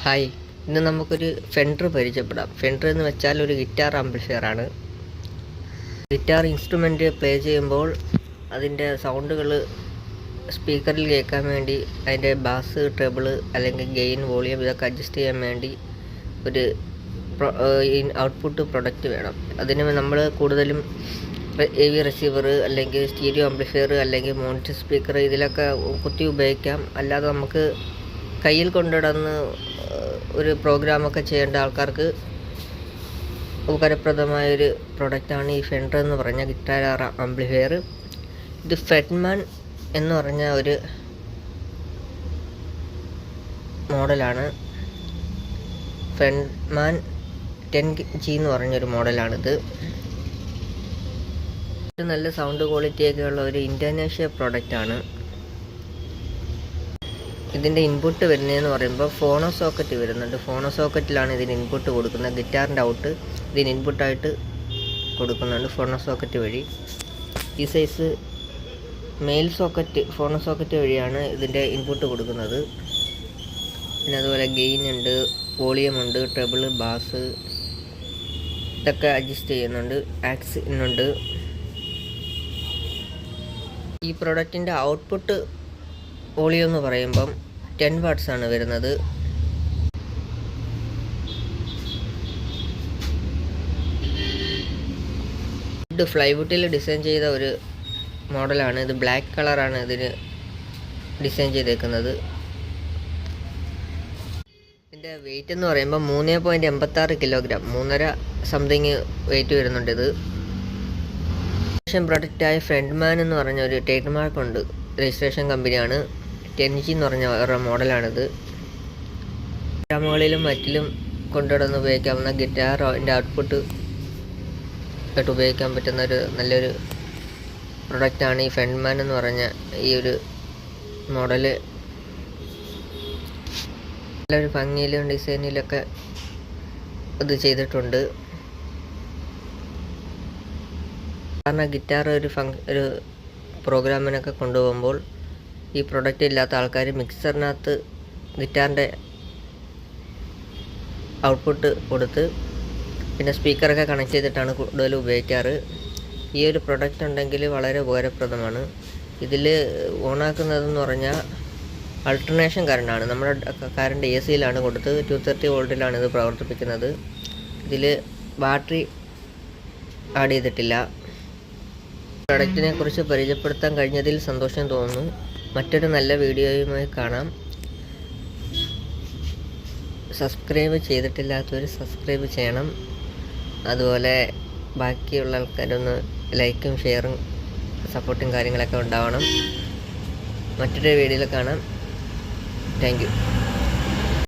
Hi, ഇന്ന് നമുക്കൊരു fender പരിചയപ്പെടാം. ഫെൻഡർ എന്ന് വെച്ചാൽ ഒരു ഗിറ്റാർ ആംപ്ലിഫയർ ആണ്. ഗിറ്റാർ ഇൻസ്ട്രുമെൻ്റ് പ്ലേ ചെയ്യുമ്പോൾ അതിൻ്റെ സൗണ്ടുകൾ സ്പീക്കറിൽ കേൾക്കാൻ വേണ്ടി അതിൻ്റെ ബാസ്, ട്രെബിള് അല്ലെങ്കിൽ ഗെയിൻ, വോളിയം ഇതൊക്കെ അഡ്ജസ്റ്റ് ചെയ്യാൻ വേണ്ടി ഒരു ഔട്ട്പുട്ട് പ്രൊഡക്റ്റ് വേണം. അതിന് നമ്മൾ കൂടുതലും AV റിസീവർ അല്ലെങ്കിൽ സ്റ്റീരിയോ ആംപ്ലിഫയർ അല്ലെങ്കിൽ മോണിറ്റർ സ്പീക്കർ ഇതിലൊക്കെ കുത്തി ഉപയോഗിക്കാം. അല്ലാതെ നമുക്ക് കയ്യിൽ കൊണ്ടിടന്ന് ഒരു പ്രോഗ്രാമൊക്കെ ചെയ്യേണ്ട ആൾക്കാർക്ക് ഉപകാരപ്രദമായൊരു പ്രൊഡക്റ്റാണ് ഈ ഫെൻഡർ എന്ന് പറഞ്ഞ ഗിറ്റാർ ആംപ്ലിഫയർ. ഇത് ഫെഡ്മാൻ എന്ന് പറഞ്ഞ ഒരു മോഡലാണ്. ഫെഡ്മാൻ 10G എന്ന് പറഞ്ഞൊരു മോഡലാണിത്. നല്ല സൗണ്ട് ക്വാളിറ്റിയൊക്കെ ഉള്ള ഒരു ഇന്തോനേഷ്യ പ്രൊഡക്റ്റാണ്. ഇതിൻ്റെ ഇൻപുട്ട് വരുന്നതെന്ന് പറയുമ്പോൾ ഫോണോ സോക്കറ്റ് വരുന്നുണ്ട്. ഫോണോ സോക്കറ്റിലാണ് ഇതിന് ഇൻപുട്ട് കൊടുക്കുന്നത്. ഗിറ്റാറിൻ്റെ ഔട്ട് ഇതിന് ഇൻപുട്ടായിട്ട് കൊടുക്കുന്നുണ്ട് ഫോണോ സോക്കറ്റ് വഴി. ഈ സൈസ് മെയിൽ സോക്കറ്റ്, ഫോണോ സോക്കറ്റ് വഴിയാണ് ഇതിൻ്റെ ഇൻപുട്ട് കൊടുക്കുന്നത്. പിന്നെ അതുപോലെ ഗെയിൻ ഉണ്ട്, വോളിയം ഉണ്ട്, ട്രെബിള്, ബാസ് ഇതൊക്കെ അഡ്ജസ്റ്റ് ചെയ്യുന്നുണ്ട്. ആക്സിനുണ്ട്. ഈ പ്രൊഡക്റ്റിൻ്റെ ഔട്ട്പുട്ട് വോളിയം എന്ന് പറയുമ്പം 10 വാട്ട്സ് ആണ് വരുന്നത്. ഇത് ഫ്ലൈവുഡിൽ ഡിസൈൻ ചെയ്ത ഒരു മോഡലാണ്. ഇത് ബ്ലാക്ക് കളറാണ് ഇതിന് ഡിസൈൻ ചെയ്തേക്കുന്നത്. ഇതിൻ്റെ വെയിറ്റ് എന്ന് പറയുമ്പോൾ 3.86 കിലോഗ്രാം, 3.5 സംതിങ് വെയിറ്റ് വരുന്നുണ്ട്. ഇത് പ്രൊഡക്റ്റായ ഫെഡ്മാൻ എന്ന് പറഞ്ഞ ഒരു ട്രേഡ് മാർക്ക് ഉണ്ട്, രജിസ്ട്രേഷൻ കമ്പനിയാണ്. 10G എന്ന് പറഞ്ഞ വേറെ മോഡലാണിത്. പ്രോഗ്രാമുകളിലും മറ്റിലും കൊണ്ടുനടന്ന് ഉപയോഗിക്കാവുന്ന ഗിറ്റാറിൻ്റെ ഔട്ട്പുട്ട് ആയിട്ട് ഉപയോഗിക്കാൻ പറ്റുന്ന ഒരു നല്ലൊരു പ്രൊഡക്റ്റാണ് ഈ ഫെഡ്മാൻ എന്ന് പറഞ്ഞ ഈ ഒരു മോഡല്. നല്ലൊരു ഭംഗിയിലും ഡിസൈനിലൊക്കെ ഇത് ചെയ്തിട്ടുണ്ട്. കാരണം ഗിറ്റാർ ഒരു പ്രോഗ്രാമിനൊക്കെ കൊണ്ടുപോകുമ്പോൾ ഈ പ്രൊഡക്റ്റ് ഇല്ലാത്ത ആൾക്കാർ മിക്സറിനകത്ത് ഗിറ്റാറിൻ്റെ ഔട്ട്പുട്ട് കൊടുത്ത് പിന്നെ സ്പീക്കറൊക്കെ കണക്ട് ചെയ്തിട്ടാണ് കൂടുതൽ ഉപയോഗിക്കാറ്. ഈ ഒരു പ്രൊഡക്റ്റ് ഉണ്ടെങ്കിൽ വളരെ ഉപകാരപ്രദമാണ്. ഇതിൽ ഓണാക്കുന്നതെന്ന് പറഞ്ഞാൽ അൾട്ടർനേഷൻ കറണ്ടാണ്. നമ്മുടെ കറണ്ട് AC-യിലാണ് കൊടുത്ത് 230 വോൾട്ടിലാണ് ഇത് പ്രവർത്തിപ്പിക്കുന്നത്. ഇതിൽ ബാറ്ററി ആഡ് ചെയ്തിട്ടില്ല. പ്രൊഡക്റ്റിനെ കുറിച്ച് പരിചയപ്പെടുത്താൻ കഴിഞ്ഞതിൽ സന്തോഷം തോന്നുന്നു. മറ്റൊരു നല്ല വീഡിയോയുമായി കാണാം. സബ്സ്ക്രൈബ് ചെയ്തിട്ടില്ലാത്തവർ സബ്സ്ക്രൈബ് ചെയ്യണം. അതുപോലെ ബാക്കിയുള്ള ആൾക്കാരൊന്ന് ലൈക്കും ഷെയറും സപ്പോർട്ടും കാര്യങ്ങളൊക്കെ ഉണ്ടാവണം. മറ്റൊരു വീഡിയോയിൽ കാണാം. Thank you.